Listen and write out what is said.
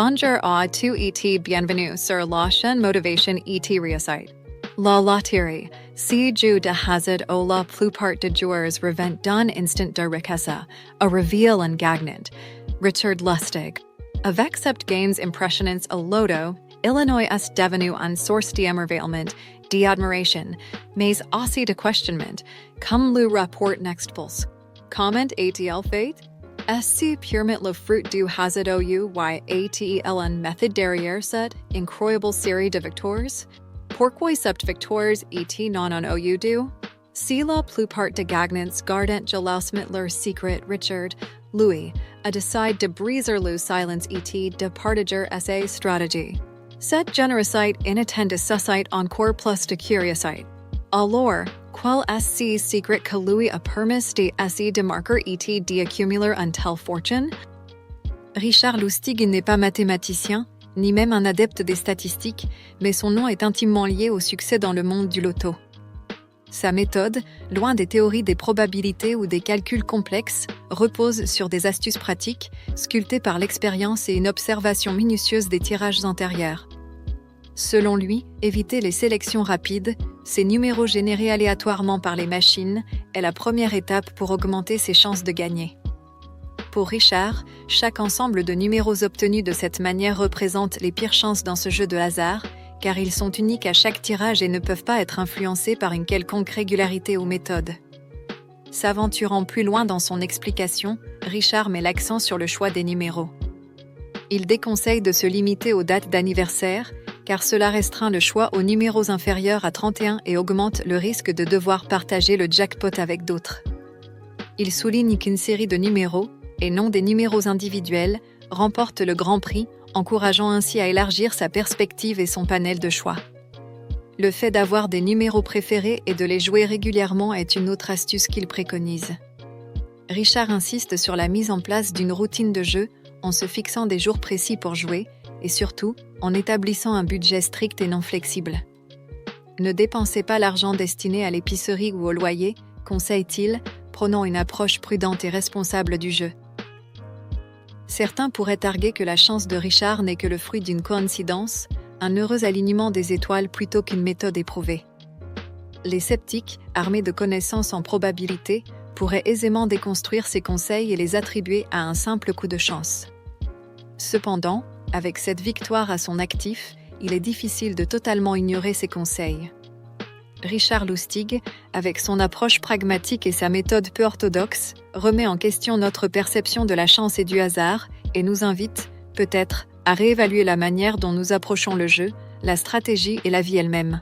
Bonjour à tous et bienvenue sur la chaîne Motivation et Réussite. La loterie, si jeu de hasard ou la plupart des joueurs revient d'un instant de richesse, a reveal and gagnant. Richard Lustig. Avec cette gains impressionnants au loto, Illinois est devenu une source d'émerveillement, d'admiration, mais aussi de questionnement, comme le rapport Next Pulse. Comment est-il fait? Est-ce purement le fruit du hasard ou y a-t-il une méthode derrière cette incroyable série de victoires? Pourquoi cette victoire est non en ou? Si la plupart des gagnants gardent jalousement leur secret, Richard, lui, a décidé de briser le silence et de partager ses stratégies. Cette générosité inattendue suscite encore plus de curiosité. Alors, quel est ce secret que lui a permis d'essayer de marquer et d'accumuler une telle fortune? Richard Lustig n'est pas mathématicien, ni même un adepte des statistiques, mais son nom est intimement lié au succès dans le monde du loto. Sa méthode, loin des théories des probabilités ou des calculs complexes, repose sur des astuces pratiques, sculptées par l'expérience et une observation minutieuse des tirages antérieurs. Selon lui, éviter les sélections rapides, ces numéros générés aléatoirement par les machines, est la première étape pour augmenter ses chances de gagner. Pour Richard, chaque ensemble de numéros obtenus de cette manière représente les pires chances dans ce jeu de hasard, car ils sont uniques à chaque tirage et ne peuvent pas être influencés par une quelconque régularité ou méthode. S'aventurant plus loin dans son explication, Richard met l'accent sur le choix des numéros. Il déconseille de se limiter aux dates d'anniversaire, car cela restreint le choix aux numéros inférieurs à 31 et augmente le risque de devoir partager le jackpot avec d'autres. Il souligne qu'une série de numéros, et non des numéros individuels, remporte le grand prix, encourageant ainsi à élargir sa perspective et son panel de choix. Le fait d'avoir des numéros préférés et de les jouer régulièrement est une autre astuce qu'il préconise. Richard insiste sur la mise en place d'une routine de jeu en se fixant des jours précis pour jouer et surtout en établissant un budget strict et non flexible. Ne dépensez pas l'argent destiné à l'épicerie ou au loyer, conseille-t-il, prenant une approche prudente et responsable du jeu. Certains pourraient arguer que la chance de Richard n'est que le fruit d'une coïncidence, un heureux alignement des étoiles plutôt qu'une méthode éprouvée. Les sceptiques, armés de connaissances en probabilité, pourraient aisément déconstruire ces conseils et les attribuer à un simple coup de chance. Cependant, avec cette victoire à son actif, il est difficile de totalement ignorer ces conseils. Richard Lustig, avec son approche pragmatique et sa méthode peu orthodoxe, remet en question notre perception de la chance et du hasard et nous invite, peut-être, à réévaluer la manière dont nous approchons le jeu, la stratégie et la vie elle-même.